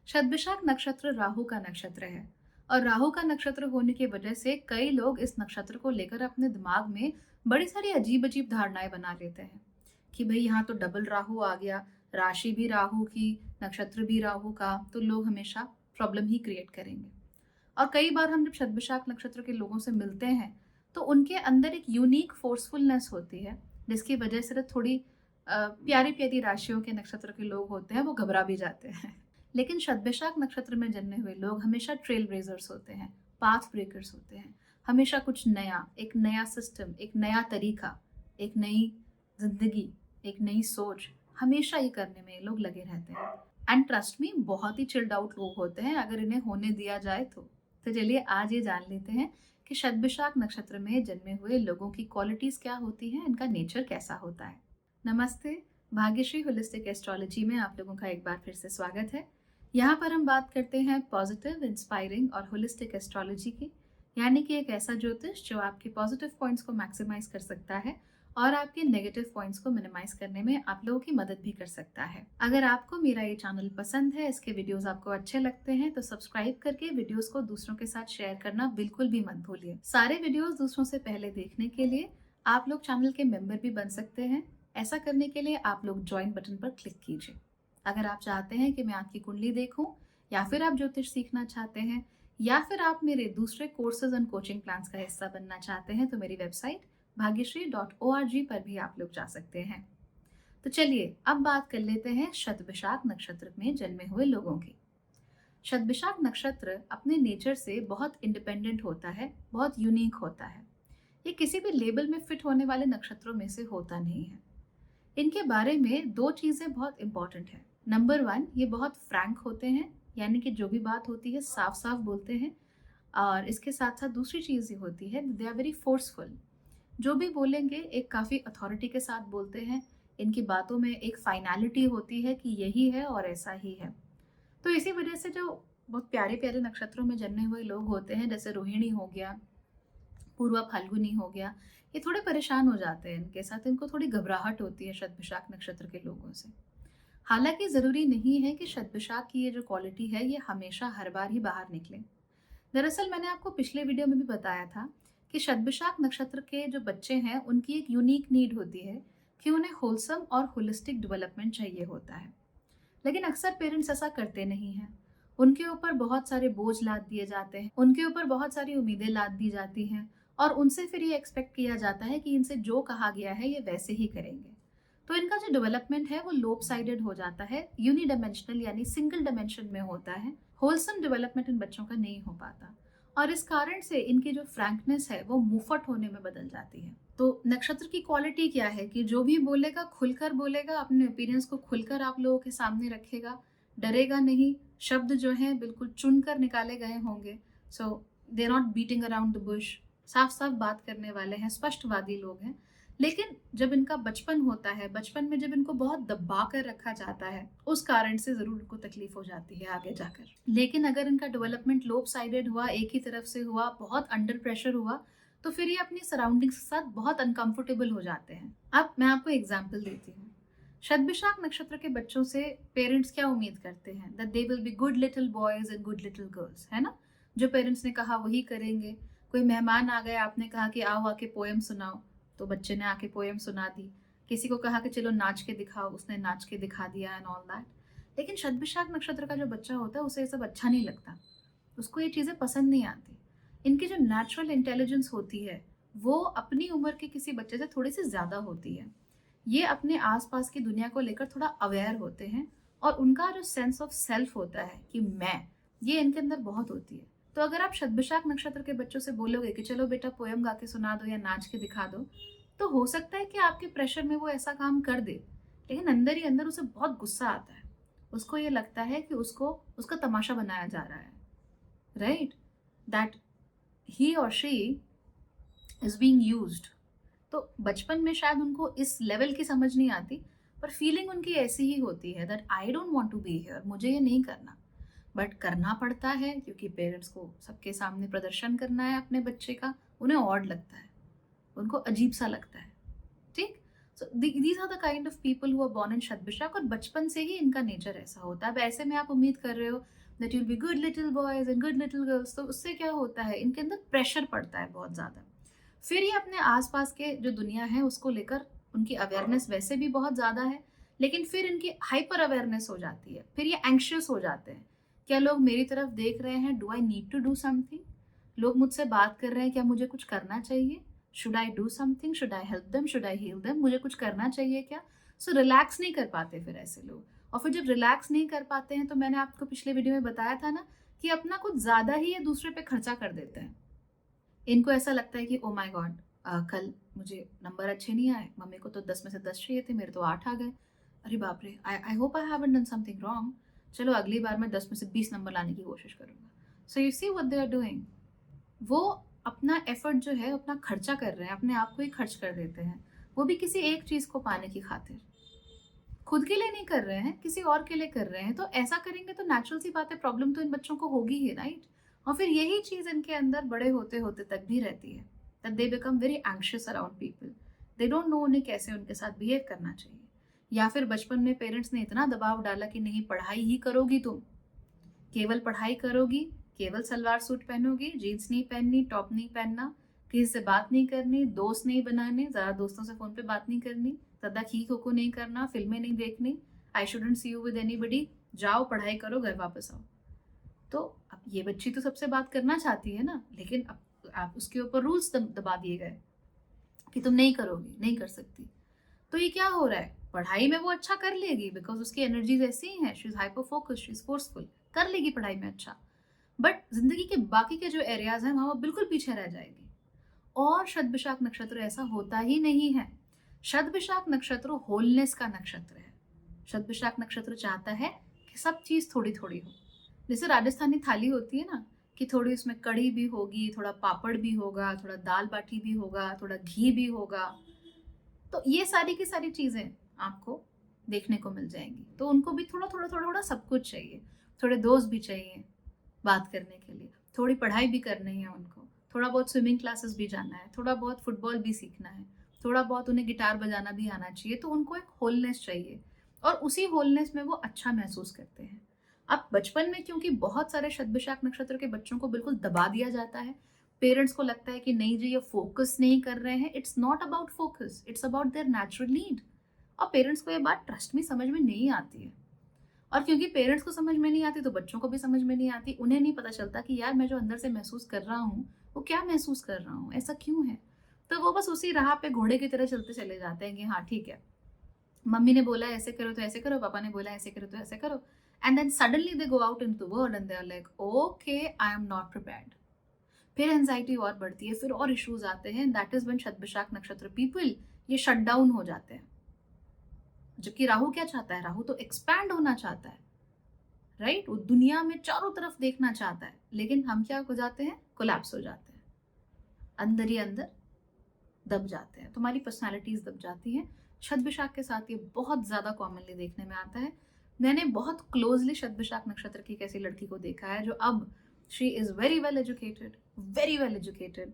शतभिषाक नक्षत्र राहु का नक्षत्र है और राहु का नक्षत्र होने की वजह से कई लोग इस नक्षत्र को लेकर अपने दिमाग में बड़ी सारी अजीब अजीब धारणाएं बना लेते हैं कि भाई यहाँ तो डबल राहु आ गया, राशि भी राहु की, नक्षत्र भी राहु का, तो लोग हमेशा प्रॉब्लम ही क्रिएट करेंगे। और कई बार हम जब शतभिषाक नक्षत्र के लोगों से मिलते हैं तो उनके अंदर एक यूनिक फोर्सफुलनेस होती है जिसकी वजह से थोड़ी प्यारी प्यारी राशियों के नक्षत्र के लोग होते हैं वो घबरा भी जाते हैं। लेकिन शतभिषाक नक्षत्र में जन्मे हुए लोग हमेशा ट्रेल ब्लेजर्स होते हैं, पाथ ब्रेकर्स होते हैं। हमेशा कुछ नया, एक नया सिस्टम, एक नया तरीका, एक नई जिंदगी, एक नई सोच, हमेशा ये करने में ये लोग लगे रहते हैं। एंड ट्रस्ट मी, बहुत ही चिल्ड आउट लोग होते हैं अगर इन्हें होने दिया जाए तो चलिए आज ये जान लेते हैं कि शतभिषाक नक्षत्र में जन्मे हुए लोगों की क्वालिटीज क्या होती हैं, इनका नेचर कैसा होता है। नमस्ते, भाग्यश्री होलिस्टिक एस्ट्रोलॉजी में आप लोगों का एक बार फिर से स्वागत है। यहाँ पर हम बात करते हैं पॉजिटिव, इंस्पायरिंग और होलिस्टिक एस्ट्रोलॉजी की, यानी कि एक ऐसा ज्योतिष जो आपके पॉजिटिव पॉइंट्स को मैक्सिमाइज कर सकता है और आपके नेगेटिव पॉइंट्स को मिनिमाइज करने में आप लोगों की मदद भी कर सकता है। अगर आपको मेरा ये चैनल पसंद है, इसके वीडियोस आपको अच्छे लगते हैं, तो सब्सक्राइब करके वीडियोस को दूसरों के साथ शेयर करना बिल्कुल भी मत भूलिए। सारे वीडियोस दूसरों से पहले देखने के लिए आप लोग चैनल के मेंबर भी बन सकते हैं। ऐसा करने के लिए आप लोग ज्वाइन बटन पर क्लिक कीजिए। अगर आप चाहते हैं कि मैं आपकी कुंडली देखूं, या फिर आप ज्योतिष सीखना चाहते हैं, या फिर आप मेरे दूसरे कोर्सेज एंड कोचिंग प्लान्स का हिस्सा बनना चाहते हैं, तो मेरी वेबसाइट भाग्यश्री.org पर भी आप लोग जा सकते हैं। तो चलिए अब बात कर लेते हैं शतभिषाक नक्षत्र में जन्मे हुए लोगों की। शतभिषाक नक्षत्र अपने नेचर से बहुत इंडिपेंडेंट होता है, बहुत यूनिक होता है। ये किसी भी लेबल में फिट होने वाले नक्षत्रों में से होता नहीं है। इनके बारे में दो चीजें बहुत इंपॉर्टेंट है। नंबर 1, ये बहुत फ्रैंक होते हैं, यानी कि जो भी बात होती है साफ साफ बोलते हैं। और इसके साथ साथ दूसरी चीज ये होती है, दे आर वेरी फोर्सफुल। जो भी बोलेंगे एक काफी अथॉरिटी के साथ बोलते हैं। इनकी बातों में एक फाइनलिटी होती है कि यही है और ऐसा ही है। तो इसी वजह से जो बहुत प्यारे प्यारे नक्षत्रों में जन्मे हुए लोग होते हैं, जैसे रोहिणी हो गया, पूर्वा फाल्गुनी हो गया, ये थोड़े परेशान हो जाते हैं इनके साथ। इनको थोड़ी घबराहट होती है शतभिषाक नक्षत्र के लोगों से। हालांकि जरूरी नहीं है कि शतभिषाक की ये जो क्वालिटी है ये हमेशा हर बार ही बाहर निकले। दरअसल मैंने आपको पिछले वीडियो में भी बताया था कि शतभिषाक नक्षत्र के जो बच्चे हैं उनकी एक यूनिक नीड होती है कि उन्हें होलसम और होलिस्टिक डेवलपमेंट चाहिए होता है। लेकिन अक्सर पेरेंट्स ऐसा करते नहीं हैं। उनके ऊपर बहुत सारे बोझ लाद दिए जाते हैं, उनके ऊपर बहुत सारी उम्मीदें लाद दी जाती हैं और उनसे फिर ये एक्सपेक्ट किया जाता है कि इनसे जो कहा गया है ये वैसे ही करेंगे। तो इनका जो डेवलपमेंट है वो लोप साइडेड हो जाता है, यूनिडायमेंशनल यानी सिंगल डायमेंशन में होता है। होलसम डेवलपमेंट इन बच्चों का नहीं हो पाता और इस कारण से इनकी जो फ्रैंकनेस है वो मुफट होने में बदल जाती है। तो नक्षत्र की क्वालिटी क्या है कि जो भी बोलेगा खुलकर बोलेगा, अपने ओपिनियंस को खुलकर आप लोगों के सामने रखेगा, डरेगा नहीं। शब्द जो हैं बिल्कुल चुनकर निकाले गए होंगे। So they not beating around the bush, साफ साफ बात करने वाले हैं, स्पष्टवादी लोग हैं। लेकिन जब इनका बचपन होता है, बचपन में जब इनको बहुत दबा कर रखा जाता है, उस कारण से जरूर इनको तकलीफ हो जाती है आगे जाकर। लेकिन अगर इनका डेवलपमेंट लोप साइडेड हुआ, एक ही तरफ से हुआ, बहुत अंडर प्रेशर हुआ, तो फिर ये अपनी सराउंडिंग्स के साथ बहुत अनकंफर्टेबल हो जाते हैं। अब मैं आपको एग्जाम्पल देती हूँ। शतभिषाक नक्षत्र के बच्चों से पेरेंट्स क्या उम्मीद करते हैं, that they will be good little boys and good little girls, है ना। जो पेरेंट्स ने कहा वही करेंगे। कोई मेहमान आ गए, आपने कहा कि आओ आके पोएम सुनाओ, तो बच्चे ने आके पोएम सुना दी। किसी को कहा कि चलो नाच के दिखाओ, उसने नाच के दिखा दिया एंड ऑल दैट। लेकिन शतभिषाक नक्षत्र का जो बच्चा होता है उसे ये सब अच्छा नहीं लगता, उसको ये चीजें पसंद नहीं आती। इनकी जो नेचुरल इंटेलिजेंस होती है वो अपनी उम्र के किसी बच्चे से थोड़ी सी ज्यादा होती है। ये अपने आसपास की दुनिया को लेकर थोड़ा अवेयर होते हैं और उनका जो सेंस ऑफ सेल्फ होता है कि मैं, ये इनके अंदर बहुत होती है। तो अगर आप शतभिषाक नक्षत्र के बच्चों से बोलोगे कि चलो बेटा पोयम गा के सुना दो या नाच के दिखा दो, तो हो सकता है कि आपके प्रेशर में वो ऐसा काम कर दे, लेकिन अंदर ही अंदर उसे बहुत गुस्सा आता है। उसको ये लगता है कि उसको उसका तमाशा बनाया जा रहा है, राइट, दैट ही और शी इज बीइंग यूज्ड। तो बचपन में शायद उनको इस लेवल की समझ नहीं आती, पर फीलिंग उनकी ऐसी ही होती है that I don't want to be here, मुझे ये नहीं करना, बट करना पड़ता है क्योंकि पेरेंट्स को सबके सामने प्रदर्शन करना है अपने बच्चे का। उन्हें ऑड लगता है, उनको अजीब सा लगता है, ठीक। So these are the kind of people who are born in Shatabhisha, और बचपन से ही इनका नेचर ऐसा होता है। अब ऐसे में आप उम्मीद कर रहे हो that you will be good little boys and good little girls, तो उससे क्या होता है, इनके अंदर प्रेशर पड़ता है बहुत ज़्यादा। फिर ये अपने आसपास के जो दुनिया है उसको लेकर उनकी अवेयरनेस वैसे भी बहुत ज़्यादा है, लेकिन फिर इनकी हाइपर अवेयरनेस हो जाती है, फिर ये एंग्शियस हो जाते हैं। क्या लोग मेरी तरफ देख रहे हैं, do I need to do something, लोग मुझसे बात कर रहे हैं, क्या मुझे कुछ करना चाहिए, should I do something, should I help them, should I heal them, मुझे कुछ करना चाहिए क्या। सो रिलैक्स नहीं कर पाते फिर ऐसे लोग। और फिर जब रिलैक्स नहीं कर पाते हैं, तो मैंने आपको पिछले वीडियो में बताया था ना कि अपना कुछ ज़्यादा ही ये दूसरे पे खर्चा कर देते हैं। इनको ऐसा लगता है कि ओ माय गॉड, कल मुझे नंबर अच्छे नहीं आए, मम्मी को तो 10 में से 10 चाहिए थे, मेरे तो 8 आ गए। अरे बाप रे, I hope I haven't done something wrong, चलो अगली बार मैं 10 में से 20 नंबर लाने की कोशिश करूँगा। So you see what they are doing, वो अपना एफर्ट जो है अपना खर्चा कर रहे हैं, अपने आप को ही खर्च कर देते हैं, वो भी किसी एक चीज़ को पाने की खातिर। खुद के लिए नहीं कर रहे हैं, किसी और के लिए कर रहे हैं। तो ऐसा करेंगे तो नेचुरल सी बात है, प्रॉब्लम तो इन बच्चों को होगी ही, राइट। और फिर यही चीज़ इनके अंदर बड़े होते होते तक भी रहती है, that they become very anxious around people. They don't know उन्हें कैसे उनके साथ बिहेव करना चाहिए। या फिर बचपन में पेरेंट्स ने इतना दबाव डाला कि नहीं, पढ़ाई ही करोगी तुम, केवल पढ़ाई करोगी, केवल सलवार सूट पहनोगी, जीन्स नहीं पहननी, टॉप नहीं पहनना, किसी से बात नहीं करनी, दोस्त नहीं बनाने, ज़्यादा दोस्तों से फ़ोन पे बात नहीं करनी, ज़्यादा खी खो नहीं करना, फिल्में नहीं देखनी, I shouldn't see you with anybody, जाओ पढ़ाई करो, घर वापस आओ। तो अब ये बच्ची तो सबसे बात करना चाहती है ना, लेकिन अब आप उसके ऊपर रूल्स दबा दिए गए कि तुम नहीं करोगी, नहीं कर सकती। तो ये क्या हो रहा है, पढ़ाई में वो अच्छा कर लेगी बिकॉज उसकी एनर्जीज ऐसी ही हैं, she is hyper focus, she is forceful, कर लेगी पढ़ाई में अच्छा, बट जिंदगी के बाकी के जो एरियाज हैं वहां वो बिल्कुल पीछे रह जाएगी। और शतभिषाक नक्षत्र ऐसा होता ही नहीं है। शतभिषाक नक्षत्र होलनेस का नक्षत्र है। शतभिषाक नक्षत्र चाहता है कि सब चीज थोड़ी थोड़ी हो। जैसे राजस्थानी थाली होती है ना, कि थोड़ी उसमें कढ़ी भी होगी, थोड़ा पापड़ भी होगा, थोड़ा दाल बाटी भी होगा, थोड़ा घी भी होगा, तो ये सारी की सारी चीजें आपको देखने को मिल जाएंगी। तो उनको भी थोड़ा थोड़ा थोड़ा थोड़ा सब कुछ चाहिए, थोड़े दोस्त भी चाहिए बात करने के लिए, थोड़ी पढ़ाई भी करनी है उनको, थोड़ा बहुत स्विमिंग क्लासेस भी जाना है, थोड़ा बहुत फुटबॉल भी सीखना है, थोड़ा बहुत उन्हें गिटार बजाना भी आना चाहिए। तो उनको एक होलनेस चाहिए, और उसी होलनेस में वो अच्छा महसूस करते हैं। अब बचपन में क्योंकि बहुत सारे शतभिषाक नक्षत्र के बच्चों को बिल्कुल दबा दिया जाता है, पेरेंट्स को लगता है कि नहीं जी ये फोकस नहीं कर रहे हैं, it's not about focus, it's about their natural need. और पेरेंट्स को ये बात ट्रस्ट में समझ में नहीं आती है, और क्योंकि पेरेंट्स को समझ में नहीं आती तो बच्चों को भी समझ में नहीं आती। उन्हें नहीं पता चलता कि यार मैं जो अंदर से महसूस कर रहा हूँ वो क्या महसूस कर रहा हूँ, ऐसा क्यों है। तो वो बस उसी राह पे घोड़े की तरह चलते चले जाते हैं कि हाँ ठीक है, मम्मी ने बोला ऐसे करो तो ऐसे करो, पापा ने बोला ऐसे करो तो ऐसे करो, and then suddenly they go out into the world and they are like okay I am not prepared. फिर एंजाइटी और बढ़ती है, फिर और इश्यूज आते हैं। दैट इज व्हेन शतभिषाक नक्षत्र पीपल ये शट डाउन हो जाते हैं। जबकि राहु क्या चाहता है, राहु तो एक्सपैंड होना चाहता है, राइट, वो दुनिया में चारों तरफ देखना चाहता है, लेकिन हम क्या हो जाते हैं, कोलैप्स हो जाते हैं, अंदर ही अंदर दब जाते हैं, तुम्हारी पर्सनालिटीज दब जाती हैं। शतभिषाक के साथ ये बहुत ज्यादा कॉमनली देखने में आता है। मैंने बहुत क्लोजली शतभिषाक नक्षत्र की एक ऐसी लड़की को देखा है जो अब she is very well educated, very well educated,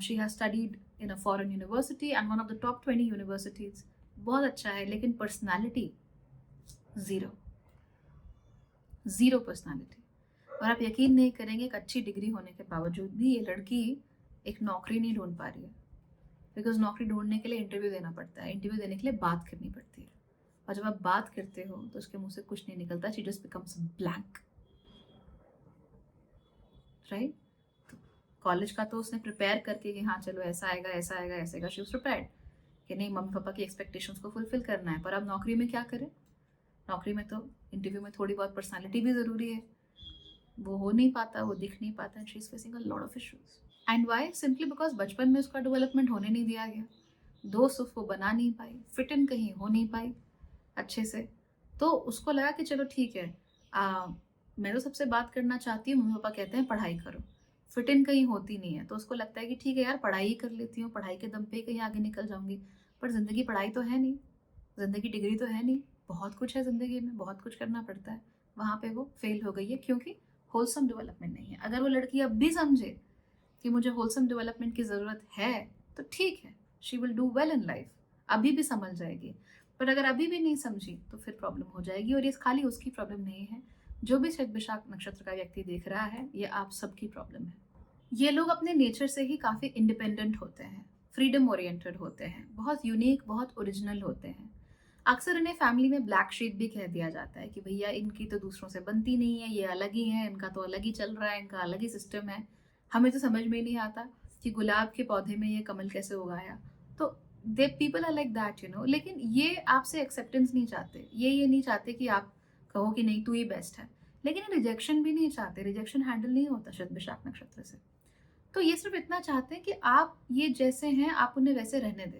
she has studied in a foreign university and one of the top 20 universities, बहुत अच्छा है, लेकिन पर्सनालिटी जीरो, जीरो पर्सनालिटी। और आप यकीन नहीं करेंगे, एक अच्छी डिग्री होने के बावजूद भी ये लड़की एक नौकरी नहीं ढूंढ पा रही है, बिकॉज नौकरी ढूंढने के लिए इंटरव्यू देना पड़ता है, इंटरव्यू देने के लिए बात करनी पड़ती है, और जब आप बात करते हो तो उसके मुंह से कुछ नहीं निकलता, she just becomes blank, right. College का तो उसने प्रिपेयर करके कि हाँ चलो ऐसा आएगा ऐसा आएगा ऐसा आएगा, शी वाज प्रिपेयर्ड कि नहीं मम्मी पापा की एक्सपेक्टेशंस को फुलफिल करना है। पर अब नौकरी में क्या करें, नौकरी में तो इंटरव्यू में थोड़ी बहुत पर्सनालिटी भी ज़रूरी है, वो हो नहीं पाता, वो दिख नहीं पाता, and she is facing a lot of issues. And why, simply because बचपन में उसका डेवलपमेंट होने नहीं दिया गया, दोस्त उसको बना नहीं पाई, फिट इन कहीं हो नहीं पाई अच्छे से। तो उसको लगा कि चलो ठीक है, मैं तो सबसे बात करना चाहती हूँ, मम्मी पापा कहते हैं पढ़ाई करो, फिट इन कहीं होती नहीं है, तो उसको लगता है कि ठीक है यार पढ़ाई ही कर लेती हूँ, पढ़ाई के दम पे कहीं आगे निकल जाऊंगी। पर जिंदगी पढ़ाई तो है नहीं, जिंदगी डिग्री तो है नहीं, बहुत कुछ है जिंदगी में, बहुत कुछ करना पड़ता है। वहाँ पे वो फेल हो गई है क्योंकि होलसम डेवलपमेंट नहीं है। अगर वो लड़की अब भी समझे कि मुझे होलसम डेवलपमेंट की ज़रूरत है तो ठीक है, she will do well in life. अभी भी समझ जाएगी। पर अगर अभी भी नहीं समझी तो फिर प्रॉब्लम हो जाएगी, और ये खाली उसकी प्रॉब्लम नहीं है। जो भी शत विशाख नक्षत्र का व्यक्ति देख रहा है, ये आप सबकी प्रॉब्लम है। ये लोग अपने नेचर से ही काफ़ी इंडिपेंडेंट होते हैं, फ्रीडम ओरिएंटेड होते हैं, बहुत यूनिक, बहुत ओरिजिनल होते हैं। अक्सर इन्हें फैमिली में ब्लैक शीप भी कह दिया जाता है कि भैया इनकी तो दूसरों से बनती नहीं है, ये अलग ही है, इनका तो अलग ही चल रहा है, इनका अलग ही सिस्टम है। हमें तो समझ में ही नहीं आता कि गुलाब के पौधे में ये कमल कैसे उगाया। तो they people are like that, you know. लेकिन ये आपसे एक्सेप्टेंस नहीं चाहते, ये नहीं चाहते कि आप कहो कि नहीं तू ही बेस्ट है। लेकिन रिजेक्शन भी नहीं चाहते, रिजेक्शन हैंडल नहीं होता शत विशाख नक्षत्र से। तो ये सिर्फ इतना चाहते हैं कि आप ये जैसे हैं आप उन्हें वैसे रहने दें,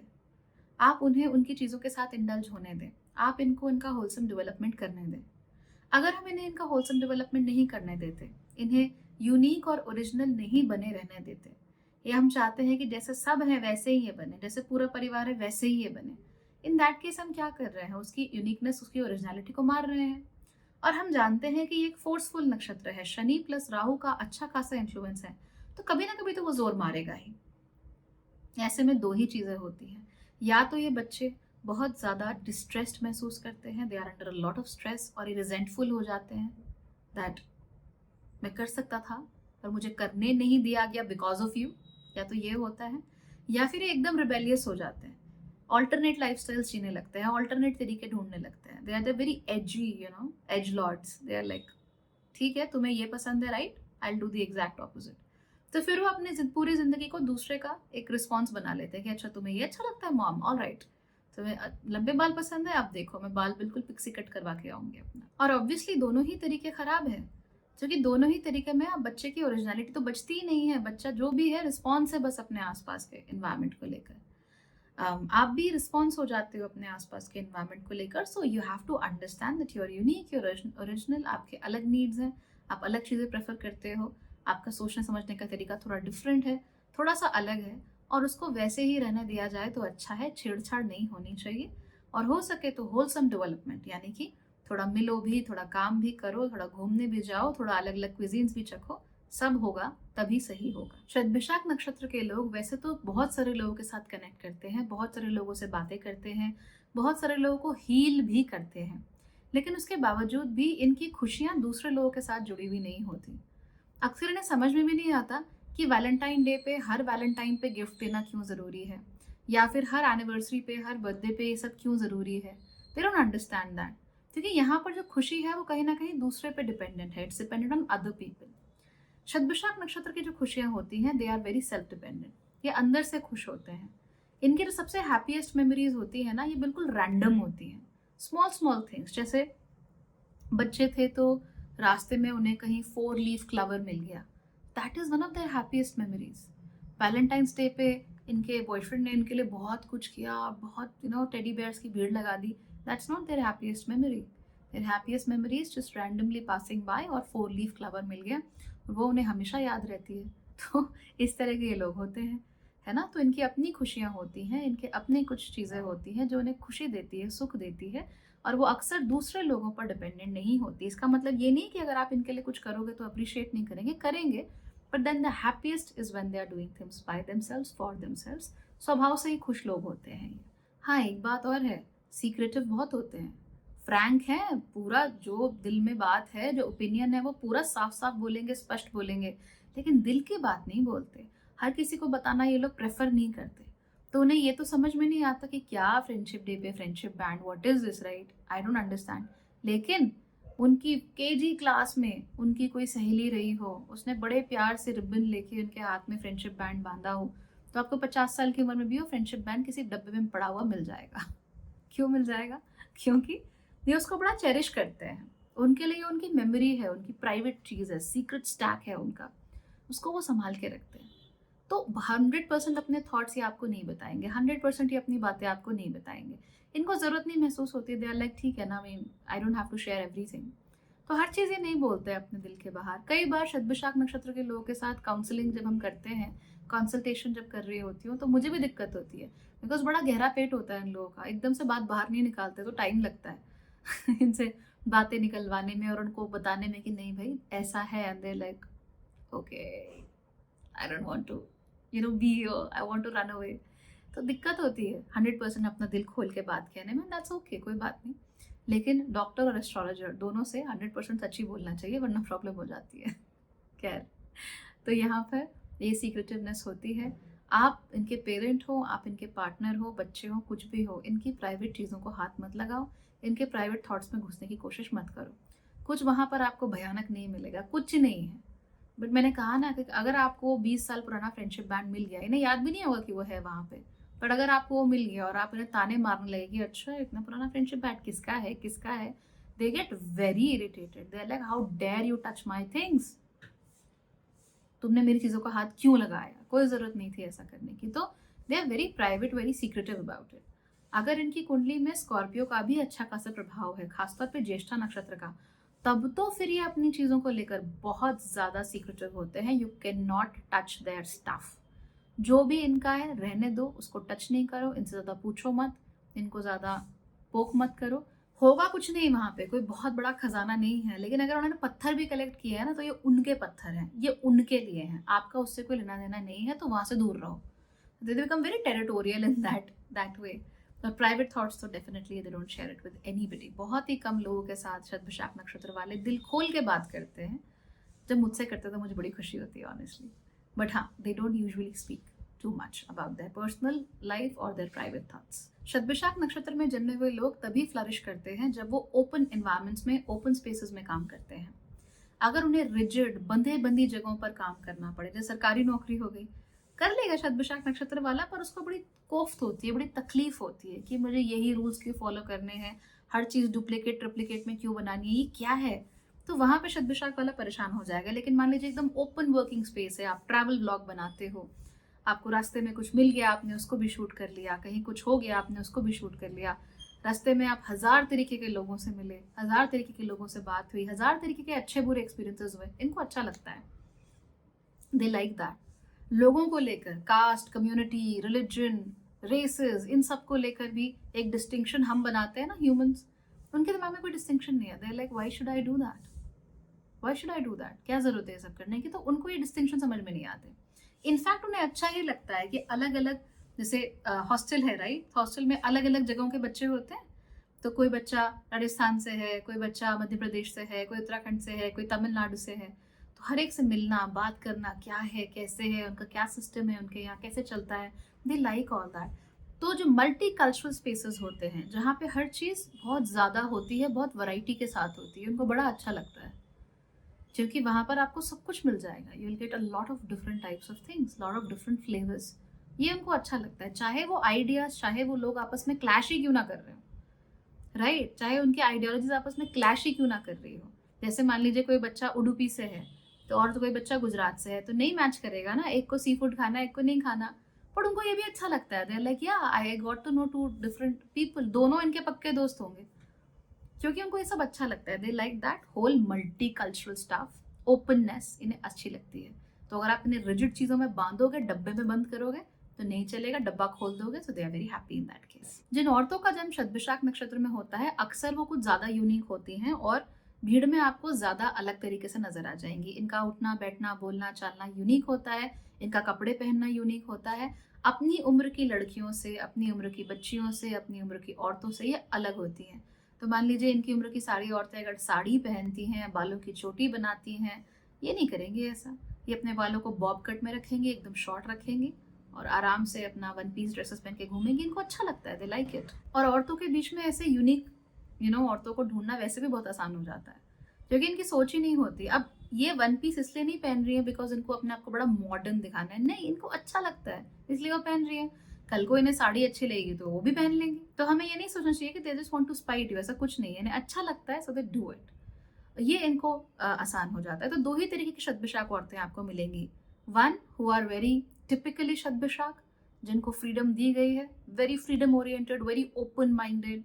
आप उन्हें उनकी चीज़ों के साथ इंडल्ज होने दें, आप इनको इनका होलसम डेवलपमेंट करने दें। अगर हम इन्हें इनका होलसम डेवलपमेंट नहीं करने देते, इन्हें यूनिक और ओरिजिनल नहीं बने रहने देते, ये हम चाहते हैं कि जैसे सब है वैसे ही ये बने, जैसे पूरा परिवार है वैसे ही ये बने, इन दैट केस हम क्या कर रहे हैं, उसकी यूनिकनेस, उसकी ओरिजिनलिटी को मार रहे हैं। और हम जानते हैं कि ये एक फोर्सफुल नक्षत्र है, शनि प्लस राहु का अच्छा खासा इन्फ्लुएंस है, तो कभी ना कभी तो वो जोर मारेगा ही। ऐसे में दो ही चीज़ें होती हैं, या तो ये बच्चे बहुत ज़्यादा डिस्ट्रेस्ड महसूस करते हैं, they are under a lot of stress, और ये रिजेंटफुल हो जाते हैं दैट मैं कर सकता था पर मुझे करने नहीं दिया गया बिकॉज ऑफ यू, या तो ये होता है। या फिर ये एकदम रिबेलियस हो जाते हैं, ऑल्टरनेट लाइफस्टाइल्स जीने लगते हैं, ऑल्टरनेट तरीके ढूंढने लगते हैं। They are the very edgy, you know, as lords. They are like ठीक है तुम्हें ये पसंद है, right, I will do the exact opposite. तो फिर वो अपनी पूरी जिंदगी को दूसरे का एक रिस्पॉन्स बना लेते हैं कि अच्छा तुम्हें ये अच्छा लगता है मॉम, ऑल राइट, तुम्हें लंबे बाल पसंद है, अब देखो मैं बाल बिल्कुल पिक्सी कट करवा के आऊंगी अपना। और ऑब्वियसली दोनों ही तरीके खराब है, क्योंकि दोनों ही तरीके में अब बच्चे की ओरिजिनलिटी तो बचती ही नहीं है। बच्चा जो भी है रिस्पॉन्स है बस अपने आसपास के इन्वायरमेंट को लेकर। आप भी रिस्पॉन्स हो जाते हो अपने आसपास के इन्वायरमेंट को लेकर। So you have to understand that you are unique, you original, आपके अलग नीड्स हैं, आप अलग चीज़ें प्रेफर करते हो, आपका सोचने समझने का तरीका थोड़ा डिफरेंट है, थोड़ा सा अलग है, और उसको वैसे ही रहने दिया जाए तो अच्छा है, छेड़छाड़ नहीं होनी चाहिए। और हो सके तो होलसम डेवलपमेंट, यानी कि थोड़ा मिलो भी, थोड़ा काम भी करो, थोड़ा घूमने भी जाओ, थोड़ा अलग अलग क्विजीन्स भी चखो, सब होगा तभी सही होगा। शायद विशाख नक्षत्र के लोग वैसे तो बहुत सारे लोगों के साथ कनेक्ट करते हैं, बहुत सारे लोगों से बातें करते हैं, बहुत सारे लोगों को हील भी करते हैं, लेकिन उसके बावजूद भी इनकी खुशियां दूसरे लोगों के साथ जुड़ी हुई नहीं होती। अक्सर इन्हें समझ में भी नहीं आता कि वैलेंटाइन डे पे, हर वैलेंटाइन पे गिफ्ट देना क्यों ज़रूरी है, या फिर हर एनिवर्सरी पे, हर बर्थडे पे ये सब क्यों ज़रूरी है। दे डोंट अंडरस्टैंड दैट, क्योंकि यहाँ पर जो खुशी है वो कहीं ना कहीं दूसरे पे डिपेंडेंट है, it's dependent on other people. Shatabhisha नक्षत्र की जो खुशियां होती हैं, they are very self dependent, ये अंदर से खुश होते हैं। इनकी जो सबसे हैप्पीएस्ट मेमोरीज होती है ना, ये बिल्कुल रैंडम होती हैं, स्मॉल स्मॉल थिंग्स। जैसे बच्चे थे तो रास्ते में उन्हें कहीं 4 लीफ क्लवर मिल गया, that is one of their happiest memories. Valentine's day पे इनके बॉयफ्रेंड ने इनके लिए बहुत कुछ किया, बहुत टेडी बेयर्स की भीड़ लगा दी, that's not their happiest memory. Their happiest memory is just randomly passing by और 4 लीफ क्लवर मिल गया, वो उन्हें हमेशा याद रहती है। तो इस तरह के ये लोग होते हैं, है ना। तो इनकी अपनी खुशियाँ होती हैं, इनके अपने कुछ चीज़ें होती हैं जो उन्हें खुशी देती है, सुख देती है, और वो अक्सर दूसरे लोगों पर डिपेंडेंट नहीं होती। इसका मतलब ये नहीं कि अगर आप इनके लिए कुछ करोगे तो अप्रिशिएट नहीं करेंगे, करेंगे, but then the happiest is when they are doing things by themselves, for themselves. स्वभाव से ही खुश लोग होते हैं ये। हाँ, एक बात और है, सीक्रेटिव बहुत होते हैं, फ्रैंक है, पूरा जो दिल में बात है, जो ओपिनियन है वो पूरा साफ साफ बोलेंगे, स्पष्ट बोलेंगे, लेकिन दिल की बात नहीं बोलते। हर किसी को बताना ये लोग प्रेफर नहीं करते। तो उन्हें ये तो समझ में नहीं आता कि क्या फ्रेंडशिप डे पे friendship band, what is this, right, I don't understand. लेकिन उनकी केजी क्लास में उनकी कोई सहेली रही हो, उसने बड़े प्यार से रिबन लेके उनके हाथ में फ्रेंडशिप बैंड बांधा हो, तो आपको 50 साल की उम्र में भी वो फ्रेंडशिप बैंड किसी डब्बे में पड़ा हुआ मिल जाएगा। क्यों मिल जाएगा? क्योंकि ये उसको बड़ा चेरिश करते हैं, उनके लिए उनकी मेमोरी है, उनकी प्राइवेट चीज़ है, सीक्रेट स्टैक है उनका, उसको वो संभाल के रखते हैं। तो 100% अपने थॉट्स ये आपको नहीं बताएंगे, 100% ये अपनी बातें आपको नहीं बताएंगे। इनको ज़रूरत नहीं महसूस होती, दे आर लाइक ठीक है ना, mean I don't have to share everything. तो हर चीज़ ये नहीं बोलते अपने दिल के बाहर। कई बार शतभिषाक नक्षत्र के लोगों के साथ काउंसलिंग जब हम करते हैं, कंसल्टेशन जब कर रही होती हूँ, तो मुझे भी दिक्कत होती है, बिकॉज बड़ा गहरा पेट होता है इन लोगों का, एकदम से बात बाहर नहीं निकालते, तो टाइम लगता है इनसे बातें निकलवाने में और उनको बताने में कि नहीं भाई ऐसा है, and they like okay, I don't want to be here, I want to run away. तो दिक्कत होती है 100% अपना दिल खोल के बात कहने में, दैट्स ओके, कोई बात नहीं। लेकिन डॉक्टर और एस्ट्रोलॉजर दोनों से 100% सच ही बोलना चाहिए, वरना प्रॉब्लम हो जाती है। खैर, तो यहाँ पर ये सीक्रेटिवनेस होती है। आप इनके पेरेंट हो, आप इनके पार्टनर हो, बच्चे हो, कुछ भी हो, इनकी प्राइवेट चीज़ों को हाथ मत लगाओ, इनके प्राइवेट थॉट्स में घुसने की कोशिश मत करो। कुछ वहाँ पर आपको भयानक नहीं मिलेगा, कुछ नहीं है। बट मैंने कहा ना कि अगर आपको 20 साल पुराना फ्रेंडशिप बैंड मिल गया, इन्हें याद भी नहीं होगा कि वो है वहाँ पे, बट अगर आपको वो मिल गया और आप इन्हें ताने मारने लगे कि अच्छा इतना पुराना फ्रेंडशिप बैंड किसका है, किसका है, they get very irritated, they are like how dare you touch my things, तुमने मेरी चीज़ों का हाथ क्यों लगाया, कोई ज़रूरत नहीं थी ऐसा करने की। तो they are very private, very secretive about it. अगर इनकी कुंडली में स्कॉर्पियो का भी अच्छा खासा प्रभाव है, खासतौर पे ज्येष्ठा नक्षत्र का, तब तो फिर ये अपनी चीज़ों को लेकर बहुत ज़्यादा सीक्रेटिव होते हैं। You can not touch their stuff. जो भी इनका है रहने दो, उसको टच नहीं करो, इनसे ज़्यादा पूछो मत, इनको ज़्यादा पोक मत करो। होगा कुछ नहीं वहाँ पे, कोई बहुत बड़ा खजाना नहीं है, लेकिन अगर उन्होंने पत्थर भी कलेक्ट किए हैं ना, तो ये उनके पत्थर हैं, ये उनके लिए हैं, आपका उससे कोई लेना देना नहीं है, तो वहाँ से दूर रहो। They become very territorial in that way. तो प्राइवेट थॉट्स तो definitely they don't share it with anybody. बहुत ही कम लोगों के साथ शतभिषाक नक्षत्र वाले दिल खोल के बात करते हैं। जब मुझसे करते तो मुझे बड़ी खुशी होती है ऑनेस्टली। बट हाँ, they don't usually speak too much about their personal life or their private thoughts. शतभिषाक नक्षत्र में जन्मे हुए लोग तभी फ्लरिश करते हैं जब वो ओपन एनवायरमेंट्स में, ओपन स्पेसेस में काम करते हैं। अगर उन्हें रिजिड, बंधे बंदी जगहों पर काम करना पड़े, जैसे सरकारी नौकरी हो गई, कर लेगा शतभिषाक नक्षत्र वाला, पर उसको बड़ी कोफ्त होती है, बड़ी तकलीफ होती है कि मुझे यही रूल्स क्यों फॉलो करने हैं, हर चीज़ डुप्लीकेट ट्रिप्लीकेट में क्यों बनानी है, ये क्या है। तो वहाँ पे शतभिषाक वाला परेशान हो जाएगा। लेकिन मान लीजिए एकदम ओपन वर्किंग स्पेस है, आप ट्रैवल ब्लॉग बनाते हो, आपको रास्ते में कुछ मिल गया, आपने उसको भी शूट कर लिया, कहीं कुछ हो गया, आपने उसको भी शूट कर लिया, रास्ते में आप 1000 तरीके के लोगों से मिले, 1000 तरीके के लोगों से बात हुई, 1000 तरीके के अच्छे बुरे एक्सपीरियंसेस हुए, इनको अच्छा लगता है, दे लाइक दैट। लोगों को लेकर, कास्ट, कम्युनिटी, रिलीजन, रेसेस, इन सब को लेकर भी एक डिस्टिंक्शन हम बनाते हैं ना ह्यूमंस, उनके दिमाग में कोई डिस्टिंक्शन नहीं है। They like why should I do that, why should I do that, क्या जरूरत है ये सब करने की। तो उनको ये डिस्टिंक्शन समझ में नहीं आते। इनफैक्ट उन्हें अच्छा ये लगता है कि अलग अलग, जैसे हॉस्टल है राइट, हॉस्टल में अलग अलग जगहों के बच्चे होते हैं। तो कोई बच्चा राजस्थान से है, कोई बच्चा मध्य प्रदेश से है, कोई उत्तराखंड से है, कोई तमिलनाडु से है। तो हर एक से मिलना, बात करना, क्या है, कैसे है, उनका क्या सिस्टम है, उनके यहाँ कैसे चलता है, दे लाइक ऑल दैट। तो जो मल्टी कल्चरल स्पेसेस होते हैं, जहाँ पे हर चीज़ बहुत ज़्यादा होती है, बहुत वैरायटी के साथ होती है, उनको बड़ा अच्छा लगता है, क्योंकि वहाँ पर आपको सब कुछ मिल जाएगा। You will get a lot of different types of things, lot of different flavours. ये उनको अच्छा लगता है, चाहे वो आइडियाज, चाहे वो लोग आपस में क्लैश ही क्यों ना कर रहे हो, राइट, चाहे उनकी आइडियोलॉजीज आपस में क्लैश ही क्यों ना कर रही हो। जैसे मान लीजिए कोई बच्चा उडुपी से है, तो और तो कोई बच्चा गुजरात से है, तो नहीं मैच करेगा ना, एक को सी फूड खाना है, एक को नहीं खाना। पर उनको ये भी अच्छा लगता है, they are like yeah I got to know two different people, दोनों इनके पक्के दोस्त होंगे, क्योंकि उनको ये सब अच्छा लगता है। They like that whole multicultural stuff, openness इन्हें अच्छी लगती है। तो अगर आप इन्हें रिजिड चीज़ों में बांधोगे, डब्बे में बंद करोगे, तो नहीं चलेगा, डब्बा खोल दोगे, so they are very happy in that case. जिन औरतों का जन्म शतभिषाक नक्षत्र में होता है, अक्सर वो कुछ ज़्यादा यूनिक होती हैं और भीड़ में आपको ज़्यादा अलग तरीके से नजर आ जाएंगी। इनका उठना बैठना, बोलना चालना यूनिक होता है, इनका कपड़े पहनना यूनिक होता है। अपनी उम्र की लड़कियों से, अपनी उम्र की बच्चियों से, अपनी उम्र की औरतों से ये अलग होती हैं। तो मान लीजिए इनकी उम्र की सारी औरतें अगर साड़ी पहनती हैं, बालों की चोटी बनाती हैं, ये नहीं करेंगी ऐसा। ये अपने बालों को बॉब कट में रखेंगे, एकदम शॉर्ट रखेंगी और आराम से अपना वन पीस ड्रेसेस पहन के घूमेंगी। इनको अच्छा लगता है, दे लाइक इट। और औरतों के बीच में ऐसे यूनिक औरतों को ढूंढना वैसे भी बहुत आसान हो जाता है, क्योंकि इनकी सोच ही नहीं होती। अब ये वन पीस इसलिए नहीं पहन रही है बिकॉज इनको अपने आप को बड़ा मॉडर्न दिखाना है, नहीं, इनको अच्छा लगता है इसलिए वो पहन रही है। कल को इन्हें साड़ी अच्छी लगेगी तो वो भी पहन लेंगी। तो हमें ये नहीं सोचना चाहिए कि they just want to spite you, ऐसा कुछ नहीं है, इन्हें अच्छा लगता है, सो दे डू इट। ये इनको आसान हो जाता है। तो दो ही तरीके की शतभिषाक औरतें आपको मिलेंगी, one who are very typically Shatabhisha, जिनको फ्रीडम दी गई है, very freedom oriented, very open minded.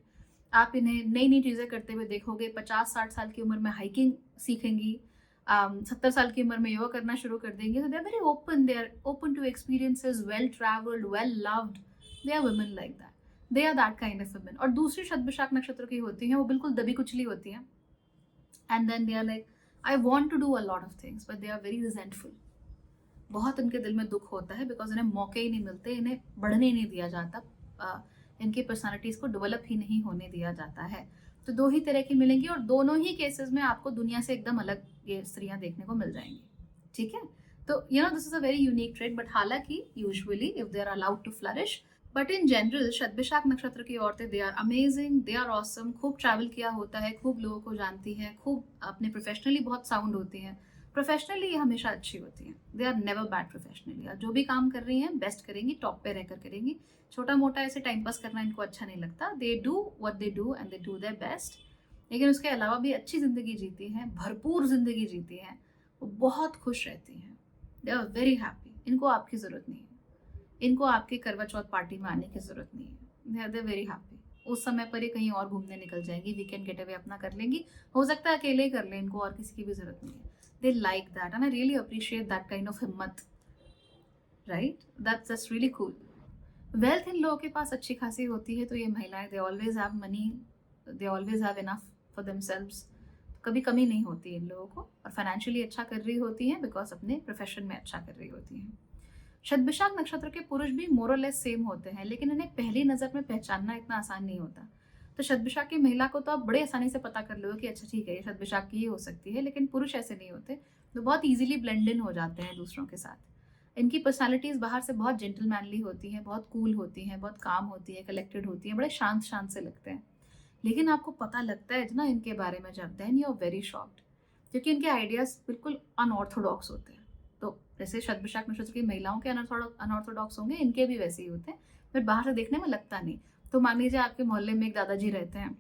आप इन्हें नई नई चीज़ें करते हुए देखोगे। 50-60 साल की उम्र में हाइकिंग सीखेंगी, 70 साल की उम्र में योगा करना शुरू कर देंगे। तो they are very open, they are open to experiences, well travelled, well loved, they are women like that, they are that kind of women. और दूसरी शतभिषाक नक्षत्र की होती हैं, वो बिल्कुल दबी कुचली होती हैं, and then they are like I want to do a lot of things but they are very resentful. बहुत इनके दिल में दुख होता है बिकॉज़ इन्हें मौके ही नहीं मिलते, इन्हें बढ़ने ही नहीं दिया जाता, इनकी पर्सनैलिटीज़ को डेवलप ही नहीं होने दिया जाता है। तो 2 ही तरह की मिलेंगी और दोनों ही केसेज़ में आपको दुनिया से एकदम अलग ये स्त्रियाँ देखने को मिल जाएँगी। ठीक है? तो this is a very unique trait, but हालाँकि usually if they are allowed to flourish, but in general Shatabhisha नक्षत्र की औरतें they are amazing, they are awesome, खूब ट्रैवल किया होता है, खूब लोगों को जानती हैं, खूब अपने प्रोफेशनली बहुत साउंड होती हैं। प्रोफेशनली ये हमेशा अच्छी होती हैं। They are never bad professionally, और जो भी काम कर रही हैं बेस्ट करेंगी, टॉप पे रहकर करेंगी। छोटा-मोटा ऐसे टाइम पास करना इनको अच्छा नहीं लगता। They do what they do and they do their best. लेकिन उसके अलावा भी अच्छी ज़िंदगी जीती हैं, भरपूर ज़िंदगी जीती हैं, वो बहुत खुश रहती हैं। दे आर वेरी हैप्पी, इनको आपकी ज़रूरत नहीं है। इनको आपके करवा चौथ पार्टी में आने की ज़रूरत नहीं है। They are very happy. उस समय पर ये कहीं और घूमने निकल जाएँगी, वीकेंड गेटअवे अपना कर लेंगी। हो सकता है अकेले ही कर लें, इनको और किसी की भी ज़रूरत नहीं है। They like that and I really appreciate that kind of हिम्मत, right? That's really cool. Wealth इन लोगों के पास अच्छी खासी होती है, तो ये महिलाएँ they always have money, they always have enough for themselves. कभी कमी नहीं होती इन लोगों को, और फाइनेंशियली अच्छा कर रही होती हैं बिकॉज़ अपने प्रोफ़ेशन में अच्छा कर रही होती हैं। शतभिषाक नक्षत्र के पुरुष भी मोर और लेस सेम होते हैं, लेकिन इन्हें पहली नज़र में पहचानना इतना आसान नहीं होता। तो शतभिषाक की महिला को तो आप बड़े आसानी से पता कर लोगे कि अच्छा ठीक है, ये शतभिषाक की ही हो सकती है, लेकिन पुरुष ऐसे नहीं होते। तो बहुत ईज़िली ब्लेंड इन हो जाते हैं दूसरों के साथ। इनकी पर्सनैलिटीज़ बाहर से बहुत जेंटलमैनली होती हैं, बहुत कूल होती हैं, बहुत काम होती हैं, कलेक्टेड होती हैं, बड़े शांत-शांत से लगते हैं। लेकिन आपको पता लगता है ना इनके बारे में जब, then you are very shocked, क्योंकि इनके आइडियाज़ बिल्कुल अनऑर्थोडॉक्स होते हैं। तो जैसे शतभिषाक नक्षत्र की महिलाओं के अनऑर्थोडॉक्स होंगे, इनके भी वैसे ही होते हैं, बट बाहर से देखने में लगता नहीं। तो मान लीजिए आपके मोहल्ले में एक दादाजी रहते हैं,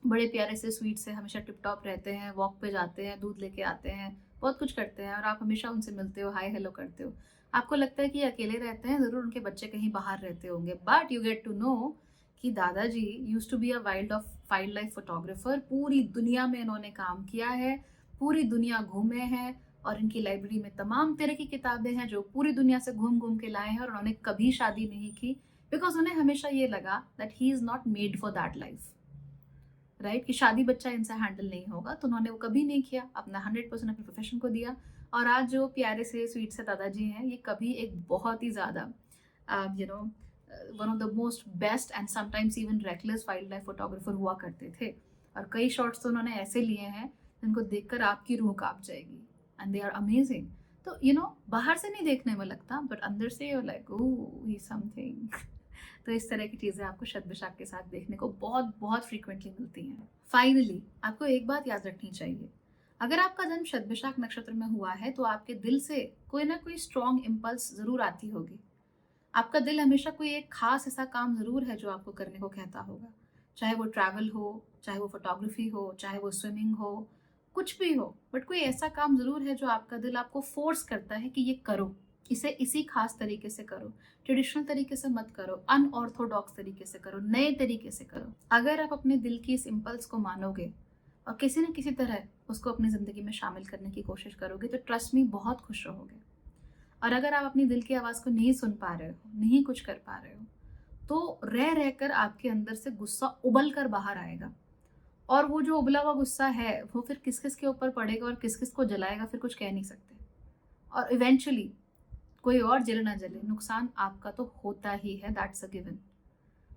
बड़े प्यारे से स्वीट से, हमेशा टिप टॉप रहते हैं, वॉक पे जाते हैं, दूध लेके आते हैं, बहुत कुछ करते हैं, और आप हमेशा उनसे मिलते हो, हाय हेलो करते हो। आपको लगता है कि ये अकेले रहते हैं, ज़रूर उनके बच्चे कहीं बाहर रहते होंगे, but you get to know कि दादाजी used to be a wildlife photographer. पूरी दुनिया में इन्होंने काम किया है, पूरी दुनिया घूमे हैं, और इनकी लाइब्रेरी में तमाम तरह की किताबें हैं जो पूरी दुनिया से घूम घूम के लाए हैं, और उन्होंने कभी शादी नहीं की बिकॉज उन्हें हमेशा ये लगा that he is not made for that life, right? कि शादी बच्चा इनसे हैंडल नहीं होगा, तो उन्होंने वो कभी नहीं किया, अपना 100% अपने प्रोफेशन को दिया। और आज जो प्यारे से स्वीट से दादाजी हैं, ये कभी एक बहुत ही ज़्यादा you know one of the most best and sometimes even reckless wild life photographer हुआ करते थे। और कई शॉट्स तो उन्होंने ऐसे लिए हैं जिनको देखकर आपकी रूह कांप जाएगी, एंड दे आर अमेजिंग। तो बाहर से नहीं देखने में लगता, बट अंदर से you like oh he something. तो इस तरह की चीज़ें आपको शतभिषाक के साथ देखने को बहुत बहुत फ्रीक्वेंटली मिलती हैं। फाइनली आपको एक बात याद रखनी चाहिए, अगर आपका जन्म शतभिषाक नक्षत्र में हुआ है तो आपके दिल से कोई ना कोई स्ट्रॉन्ग इम्पल्स ज़रूर आती होगी। आपका दिल हमेशा कोई एक खास ऐसा काम ज़रूर है जो आपको करने को कहता होगा। चाहे वो ट्रैवल हो, चाहे वो फ़ोटोग्राफ़ी हो, चाहे वो स्विमिंग हो, कुछ भी हो, बट कोई ऐसा काम ज़रूर है जो आपका दिल आपको फ़ोर्स करता है कि ये करो, इसे इसी खास तरीके से करो, ट्रेडिशनल तरीके से मत करो, अनऑर्थोडॉक्स तरीके से करो, नए तरीके से करो। अगर आप अपने दिल की इस इम्पल्स को मानोगे और किसी न किसी तरह उसको अपनी ज़िंदगी में शामिल करने की कोशिश करोगे, तो ट्रस्ट मी बहुत खुश रहोगे। और अगर आप अपनी दिल की आवाज़ को नहीं सुन पा रहे हो, नहीं कुछ कर पा रहे हो, तो रह रहकर आपके अंदर से गुस्सा उबल कर बाहर आएगा, और वो जो उबला हुआ गुस्सा है, वो फिर किस-किस के ऊपर पड़ेगा और किस-किस को जलाएगा, फिर कुछ कह नहीं सकते। और इवेंचुअली कोई और जले ना जले, नुकसान आपका तो होता ही है, दैट्स अ गिवन।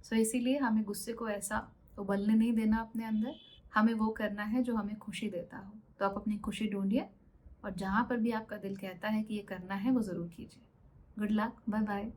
सो इसीलिए हमें गुस्से को ऐसा उबलने नहीं देना अपने अंदर, हमें वो करना है जो हमें खुशी देता हो। तो आप अपनी खुशी ढूँढिए, और जहाँ पर भी आपका दिल कहता है कि ये करना है, वो ज़रूर कीजिए। Good luck, bye bye.